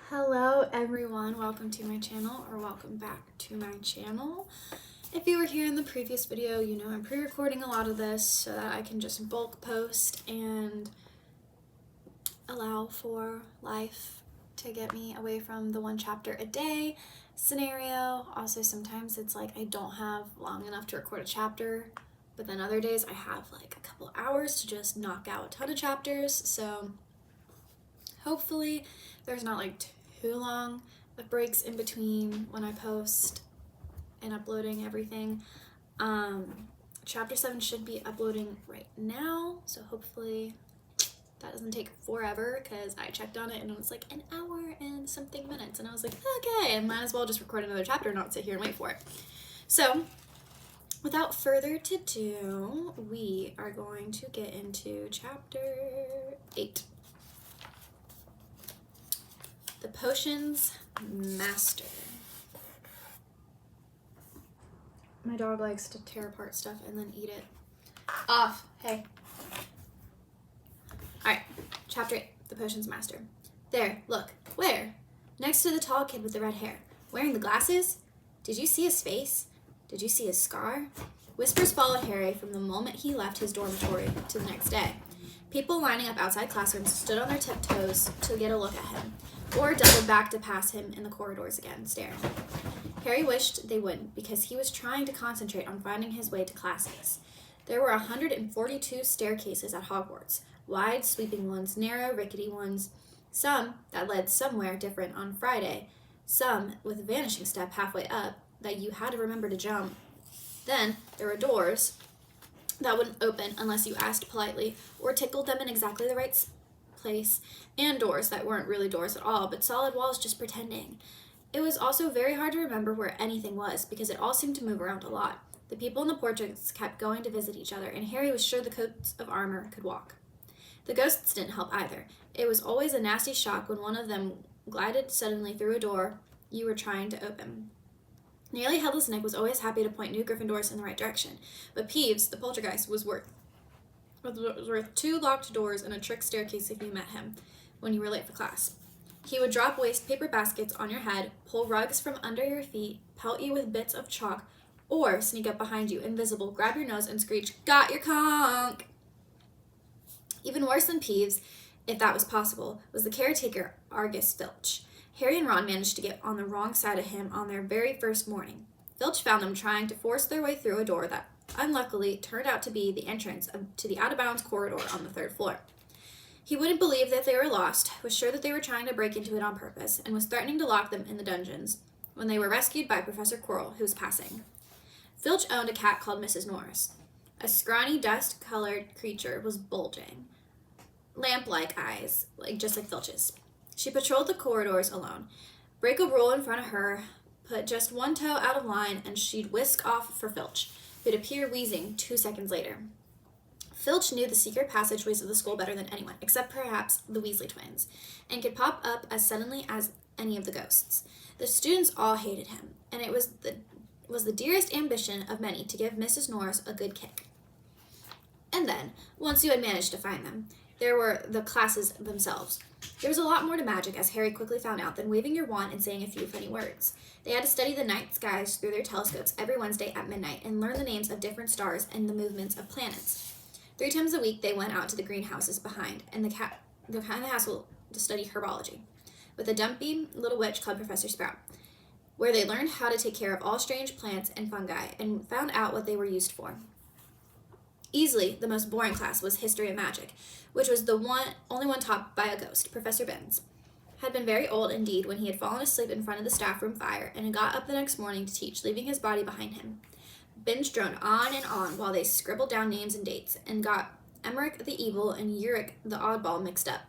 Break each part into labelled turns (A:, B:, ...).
A: Hello everyone, welcome to my channel, or welcome back to my channel. If you were here in the previous video, you know I'm pre-recording a lot of this so that I can just bulk post and allow for life to get me away from the one chapter a day scenario. Also, sometimes it's like I don't have long enough to record a chapter, but then other days I have like a couple hours to just knock out a ton of chapters, so hopefully there's not like too long of breaks in between when I post and uploading everything. Chapter 7 should be uploading right now, so hopefully that doesn't take forever, because I checked on it and it was like an hour and something minutes, and I was like, okay, I might as well just record another chapter and not sit here and wait for it. So without further ado, we are going to get into chapter 8. The Potions Master. My dog likes to tear apart stuff and then eat it. Off. Hey. Alright, chapter 8. The Potions Master. There, look. Where? Next to the tall kid with the red hair. Wearing the glasses? Did you see his face? Did you see his scar? Whispers followed Harry from the moment he left his dormitory to the next day. People lining up outside classrooms stood on their tiptoes to get a look at him, or doubled back to pass him in the corridors again, staring. Harry wished they wouldn't, because he was trying to concentrate on finding his way to classes. There were 142 staircases at Hogwarts, wide, sweeping ones, narrow, rickety ones, some that led somewhere different on Friday, some with a vanishing step halfway up that you had to remember to jump. Then there were doors that wouldn't open unless you asked politely or tickled them in exactly the right place, and doors that weren't really doors at all, but solid walls just pretending. It was also very hard to remember where anything was, because it all seemed to move around a lot. The people in the portraits kept going to visit each other, and Harry was sure the coats of armor could walk. The ghosts didn't help either. It was always a nasty shock when one of them glided suddenly through a door you were trying to open. Nearly Headless Nick was always happy to point new Gryffindors in the right direction, but Peeves, the poltergeist, was worth 2 locked doors and a trick staircase if you met him when you were late for class. He would drop waste paper baskets on your head, pull rugs from under your feet, pelt you with bits of chalk, or sneak up behind you, invisible, grab your nose, and screech, "Got your conch!" Even worse than Peeves, if that was possible, was the caretaker, Argus Filch. Harry and Ron managed to get on the wrong side of him on their very first morning. Filch found them trying to force their way through a door that unluckily turned out to be the entrance to the out-of-bounds corridor on the 3rd floor. He wouldn't believe that they were lost, was sure that they were trying to break into it on purpose, and was threatening to lock them in the dungeons when they were rescued by Professor Quirrell, who was passing. Filch owned a cat called Mrs. Norris. A scrawny, dust-colored creature was bulging, lamp-like eyes, just like Filch's. She patrolled the corridors alone. Break a rule in front of her, put just one toe out of line, and she'd whisk off for Filch, who'd appear wheezing 2 seconds later. Filch knew the secret passageways of the school better than anyone, except perhaps the Weasley twins, and could pop up as suddenly as any of the ghosts. The students all hated him, and it was the dearest ambition of many to give Mrs. Norris a good kick. And then, once you had managed to find them, there were the classes themselves. There was a lot more to magic, as Harry quickly found out, than waving your wand and saying a few funny words. They had to study the night skies through their telescopes every Wednesday at midnight and learn the names of different stars and the movements of planets. 3 times a week they went out to the greenhouses behind the castle to study herbology with a dumpy little witch called Professor Sprout, where they learned how to take care of all strange plants and fungi and found out what they were used for. Easily the most boring class was History of Magic, which was the only one taught by a ghost. Professor Binns had been very old indeed when he had fallen asleep in front of the staff room fire and had got up the next morning to teach, leaving his body behind him. Binns droned on and on while they scribbled down names and dates and got Emmerich the Evil and Uric the Oddball mixed up.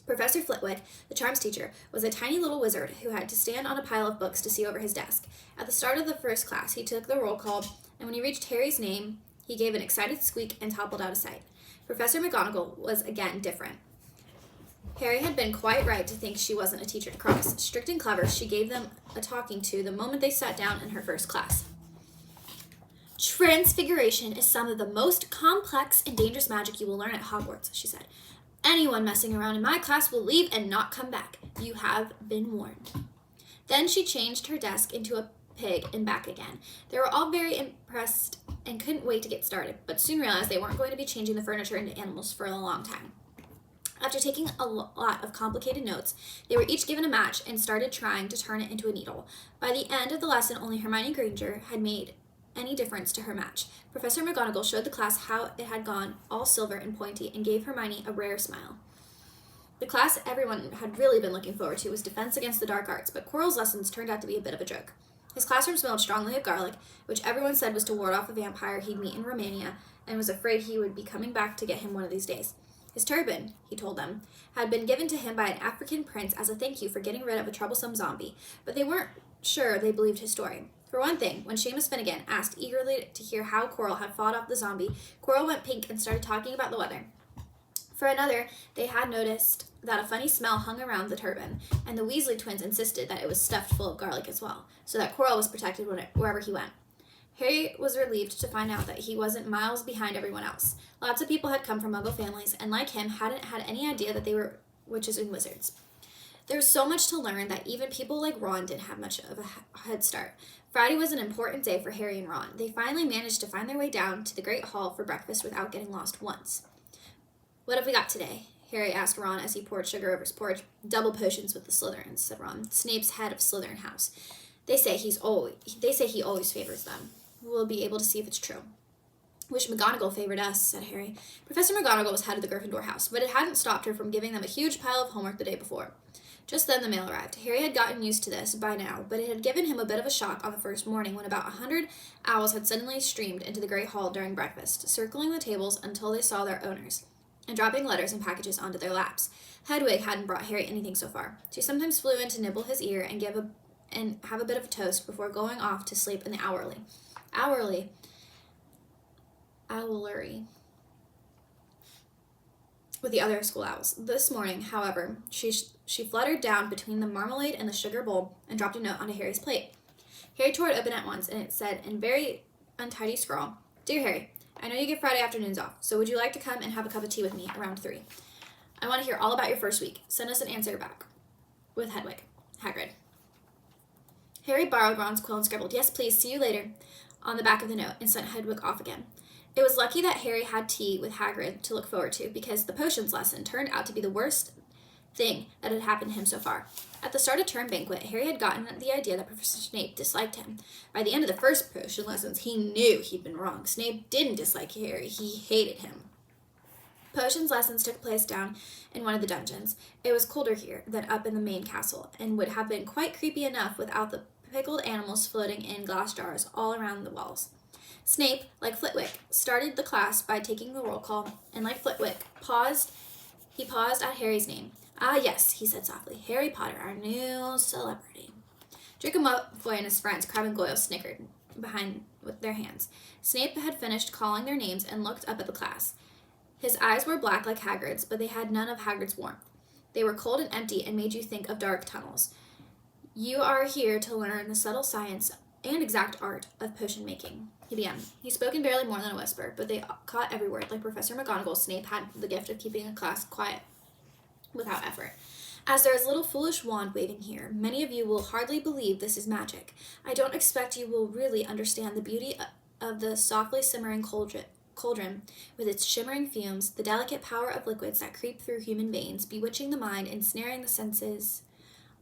A: Professor Flitwick, the charms teacher, was a tiny little wizard who had to stand on a pile of books to see over his desk. At the start of the first class, he took the roll call, and when he reached Harry's name, he gave an excited squeak and toppled out of sight. Professor McGonagall was again different. Harry had been quite right to think she wasn't a teacher to cross. Strict and clever, she gave them a talking to the moment they sat down in her first class. Transfiguration is some of the most complex and dangerous magic you will learn at Hogwarts, she said. Anyone messing around in my class will leave and not come back. You have been warned." Then she changed her desk into a pig and back again. They were all very impressed and couldn't wait to get started, but soon realized they weren't going to be changing the furniture into animals for a long time. After taking a lot of complicated notes, they were each given a match and started trying to turn it into a needle. By the end of the lesson, only Hermione Granger had made any difference to her match. Professor McGonagall showed the class how it had gone all silver and pointy and gave Hermione a rare smile. The class everyone had really been looking forward to was Defense Against the Dark Arts, but Quirrell's lessons turned out to be a bit of a joke. His classroom smelled strongly of garlic, which everyone said was to ward off a vampire he'd meet in Romania, and was afraid he would be coming back to get him one of these days. His turban, he told them, had been given to him by an African prince as a thank you for getting rid of a troublesome zombie, but they weren't sure they believed his story. For one thing, when Seamus Finnegan asked eagerly to hear how Quirrell had fought off the zombie, Quirrell went pink and started talking about the weather. For another, they had noticed that a funny smell hung around the turban, and the Weasley twins insisted that it was stuffed full of garlic as well, so that Quirrell was protected wherever he went. Harry was relieved to find out that he wasn't miles behind everyone else. Lots of people had come from Muggle families, and like him, hadn't had any idea that they were witches and wizards. There was so much to learn that even people like Ron didn't have much of a head start. Friday was an important day for Harry and Ron. They finally managed to find their way down to the Great Hall for breakfast without getting lost once. "What have we got today?" Harry asked Ron as he poured sugar over his porridge. "Double potions with the Slytherins," said Ron. "Snape's head of Slytherin house. They say he always favors them. We'll be able to see if it's true." "Wish McGonagall favored us," said Harry. Professor McGonagall was head of the Gryffindor house, but it hadn't stopped her from giving them a huge pile of homework the day before. Just then the mail arrived. Harry had gotten used to this by now, but it had given him a bit of a shock on the first morning when about 100 owls had suddenly streamed into the Great Hall during breakfast, circling the tables until they saw their owners, and dropping letters and packages onto their laps. Hedwig hadn't brought Harry anything so far. She sometimes flew in to nibble his ear and have a bit of a toast before going off to sleep in the owlery with the other school owls. This morning, however, she fluttered down between the marmalade and the sugar bowl and dropped a note onto Harry's plate. Harry tore it open at once, and it said in very untidy scrawl, "Dear Harry, I know you get Friday afternoons off, so would you like to come and have a cup of tea with me around 3? I want to hear all about your first week. Send us an answer back. With Hedwig. Hagrid." Harry borrowed Ron's quill and scribbled, "Yes, please, see you later," on the back of the note, and sent Hedwig off again. It was lucky that Harry had tea with Hagrid to look forward to, because the potions lesson turned out to be the worst thing that had happened to him so far. At the start of term banquet, Harry had gotten the idea that Professor Snape disliked him. By the end of the first potion lessons, he knew he'd been wrong. Snape didn't dislike Harry, he hated him. Potions lessons took place down in one of the dungeons. It was colder here than up in the main castle, and would have been quite creepy enough without the pickled animals floating in glass jars all around the walls. Snape, like Flitwick, started the class by taking the roll call, and like Flitwick, he paused at Harry's name. "Ah, yes," he said softly, "Harry Potter, our new celebrity." Draco Malfoy and his friends, Crabbe and Goyle, snickered behind with their hands. Snape had finished calling their names and looked up at the class. His eyes were black like Hagrid's, but they had none of Hagrid's warmth. They were cold and empty and made you think of dark tunnels. "You are here to learn the subtle science and exact art of potion making," he began. He spoke in barely more than a whisper, but they caught every word. Like Professor McGonagall, Snape had the gift of keeping a class quiet without effort. "As there is little foolish wand waving here, many of you will hardly believe this is magic. I don't expect you will really understand the beauty of the softly simmering cauldron with its shimmering fumes, the delicate power of liquids that creep through human veins, bewitching the mind, ensnaring the senses.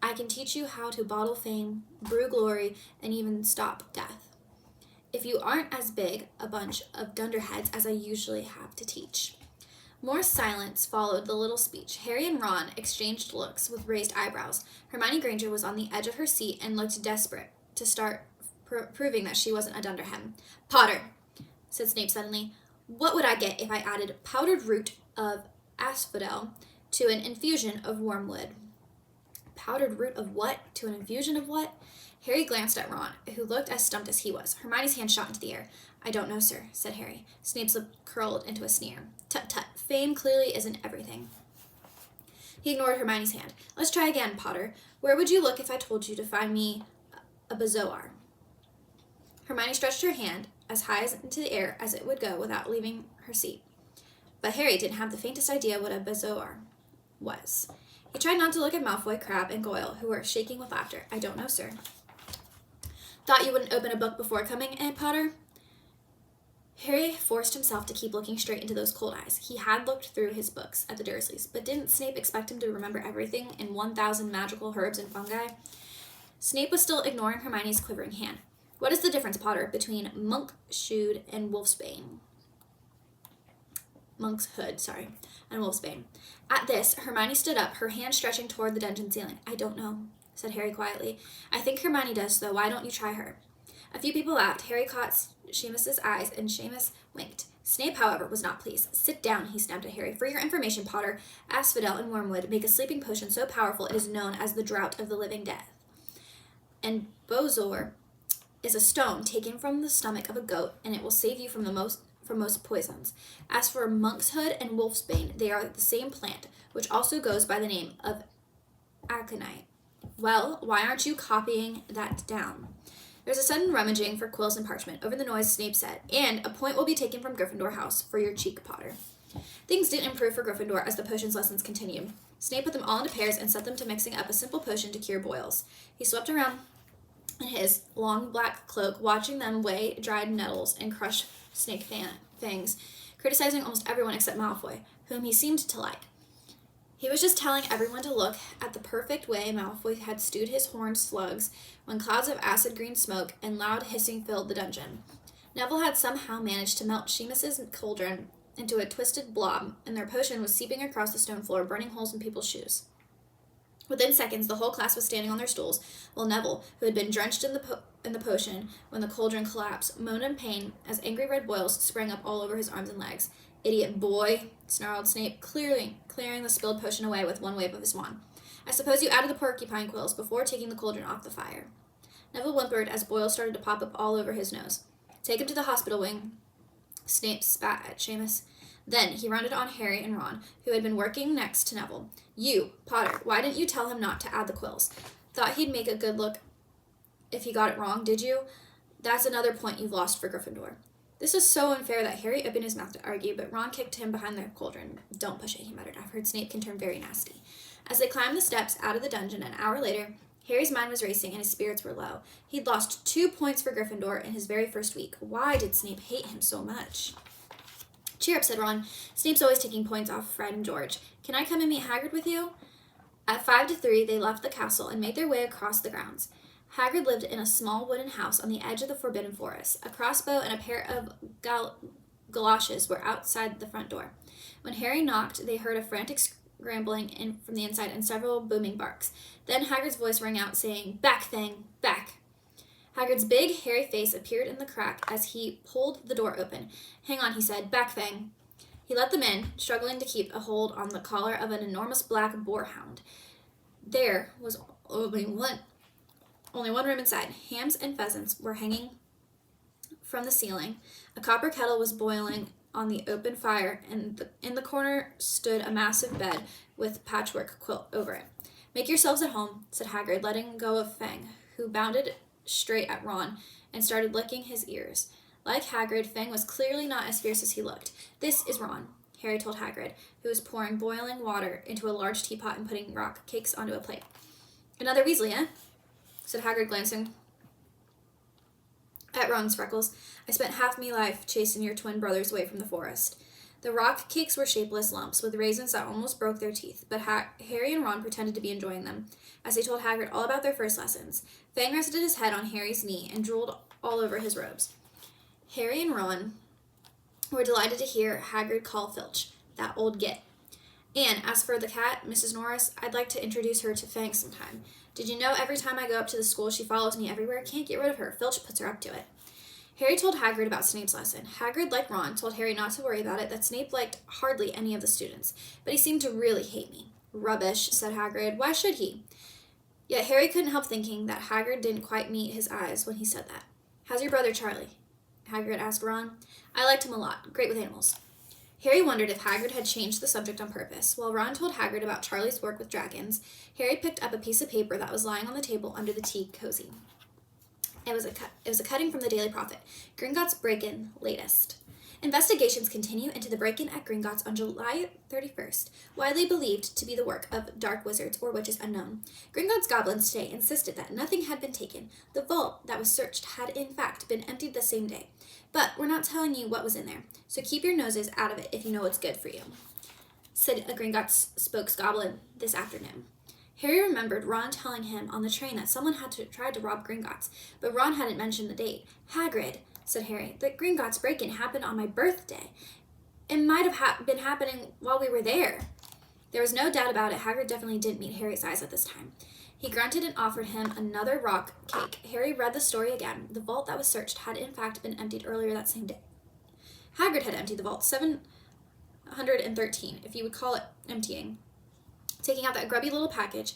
A: I can teach you how to bottle fame, brew glory, and even stop death. If you aren't as big a bunch of dunderheads as I usually have to teach." More silence followed the little speech. Harry and Ron exchanged looks with raised eyebrows. Hermione Granger was on the edge of her seat and looked desperate to start proving that she wasn't a dunderhead. "Potter," said Snape suddenly, "what would I get if I added powdered root of asphodel to an infusion of wormwood?" Powdered root of what? To an infusion of what? Harry glanced at Ron, who looked as stumped as he was. Hermione's hand shot into the air. "I don't know, sir," said Harry. Snape's lip curled into a sneer. "Tut, tut, fame clearly isn't everything." He ignored Hermione's hand. "Let's try again, Potter. Where would you look if I told you to find me a bezoar?" Hermione stretched her hand as high into the air as it would go without leaving her seat. but Harry didn't have the faintest idea what a bezoar was. He tried not to look at Malfoy, Crabbe, and Goyle, who were shaking with laughter. I don't know, sir. Thought you wouldn't open a book before coming, Aunt Potter? Harry forced himself to keep looking straight into those cold eyes. He had looked through his books at the Dursleys, but didn't Snape expect him to remember everything in 1,000 magical herbs and fungi? Snape was still ignoring Hermione's quivering hand. What is the difference, Potter, between monk shoed and wolfsbane? Monk's hood, and wolfsbane. At this, Hermione stood up, her hand stretching toward the dungeon ceiling. I don't know, said Harry quietly. I think Hermione does, though. Why don't you try her? A few people laughed. Harry caught Seamus's eyes, and Seamus winked. Snape, however, was not pleased. Sit down, he snapped at Harry. For your information, Potter, Asphodel and Wormwood make a sleeping potion so powerful it is known as the Draught of the Living Dead. And Bezoar is a stone taken from the stomach of a goat, and it will save you from most poisons. As for monk's hood and wolfsbane, they are the same plant, which also goes by the name of aconite. Well, why aren't you copying that down? There's a sudden rummaging for quills and parchment. Over the noise, Snape said, and a point will be taken from Gryffindor House for your cheek, Potter. Things didn't improve for Gryffindor as the potions lessons continued. Snape put them all into pairs and set them to mixing up a simple potion to cure boils. He swept around in his long black cloak, watching them weigh dried nettles and crush snake fangs, criticizing almost everyone except Malfoy, whom he seemed to like. He was just telling everyone to look at the perfect way Malfoy had stewed his horned slugs when clouds of acid green smoke and loud hissing filled the dungeon. Neville had somehow managed to melt Seamus's cauldron into a twisted blob, and their potion was seeping across the stone floor, burning holes in people's shoes. Within seconds, the whole class was standing on their stools, while Neville, who had been drenched in the potion when the cauldron collapsed, moaned in pain as angry red boils sprang up all over his arms and legs. Idiot boy, snarled Snape, clearing the spilled potion away with one wave of his wand. I suppose you added the porcupine quills before taking the cauldron off the fire. Neville whimpered as boils started to pop up all over his nose. Take him to the hospital wing. Snape spat at Seamus. Then he rounded on Harry and Ron, who had been working next to Neville. You, Potter, why didn't you tell him not to add the quills? Thought he'd make a good look if he got it wrong, did you? That's another point you've lost for Gryffindor. This was so unfair that Harry opened his mouth to argue, but Ron kicked him behind the cauldron. Don't push it, he muttered. I've heard Snape can turn very nasty. As they climbed the steps out of the dungeon an hour later, Harry's mind was racing and his spirits were low. He'd lost 2 points for Gryffindor in his very first week. Why did Snape hate him so much? Cheer up, said Ron. Snape's always taking points off Fred and George. Can I come and meet Hagrid with you? At 5 to 3, they left the castle and made their way across the grounds. Hagrid lived in a small wooden house on the edge of the Forbidden Forest. A crossbow and a pair of galoshes were outside the front door. When Harry knocked, they heard a frantic scrambling from the inside and several booming barks. Then Hagrid's voice rang out, saying, Back, Thing, back! Hagrid's big, hairy face appeared in the crack as he pulled the door open. Hang on, he said. Back, Thing. He let them in, struggling to keep a hold on the collar of an enormous black boarhound. There was only one room inside. Hams and pheasants were hanging from the ceiling. A copper kettle was boiling on the open fire, and in the corner stood a massive bed with patchwork quilt over it. Make yourselves at home, said Hagrid, letting go of Fang, who bounded straight at Ron and started licking his ears. Like Hagrid, Fang was clearly not as fierce as he looked. This is Ron, Harry told Hagrid, who was pouring boiling water into a large teapot and putting rock cakes onto a plate. Another Weasley, eh? Said Hagrid, glancing at Ron's freckles. I spent half me life chasing your twin brothers away from the forest. The rock cakes were shapeless lumps with raisins that almost broke their teeth, but Harry and Ron pretended to be enjoying them, as they told Hagrid all about their first lessons. Fang rested his head on Harry's knee and drooled all over his robes. Harry and Ron were delighted to hear Hagrid call Filch, that old git. And as for the cat, Mrs. Norris, I'd like to introduce her to Fang sometime. Did you know every time I go up to the school, she follows me everywhere? Can't get rid of her. Filch puts her up to it. Harry told Hagrid about Snape's lesson. Hagrid, like Ron, told Harry not to worry about it, that Snape liked hardly any of the students, but he seemed to really hate me. Rubbish, said Hagrid. Why should he? Yet Harry couldn't help thinking that Hagrid didn't quite meet his eyes when he said that. How's your brother, Charlie? Hagrid asked Ron. I liked him a lot. Great with animals. Harry wondered if Hagrid had changed the subject on purpose. While Ron told Hagrid about Charlie's work with dragons, Harry picked up a piece of paper that was lying on the table under the tea cozy. It was a cutting from the Daily Prophet, Gringotts Break-In latest. Investigations continue into the break-in at Gringotts on July 31st, widely believed to be the work of dark wizards or witches unknown. Gringotts goblins today insisted that nothing had been taken. The vault that was searched had in fact been emptied the same day. But we're not telling you what was in there, so keep your noses out of it if you know what's good for you, said a Gringotts spokesgoblin this afternoon. Harry remembered Ron telling him on the train that someone had tried to rob Gringotts, but Ron hadn't mentioned the date. Hagrid, said Harry, the Gringotts break-in happened on my birthday. It might have been happening while we were there. There was no doubt about it. Hagrid definitely didn't meet Harry's eyes at this time. He grunted and offered him another rock cake. Harry read the story again. The vault that was searched had in fact been emptied earlier that same day. Hagrid had emptied the vault 713, if you would call it emptying, taking out that grubby little package.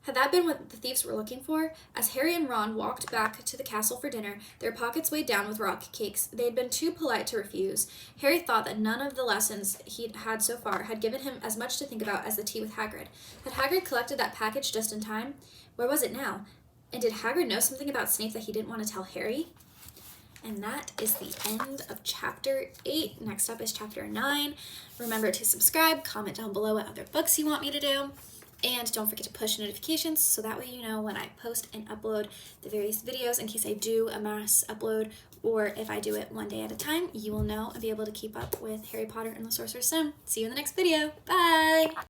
A: Had that been what the thieves were looking for? As Harry and Ron walked back to the castle for dinner, their pockets weighed down with rock cakes. They had been too polite to refuse. Harry thought that none of the lessons he'd had so far had given him as much to think about as the tea with Hagrid. Had Hagrid collected that package just in time? Where was it now? And did Hagrid know something about Snape that he didn't want to tell Harry? And that is the end of chapter 8. Next up is chapter 9. Remember to subscribe, comment down below what other books you want me to do. And don't forget to push notifications so that way you know when I post and upload the various videos in case I do a mass upload or if I do it one day at a time, you will know and be able to keep up with Harry Potter and the Sorcerer's Stone. See you in the next video. Bye!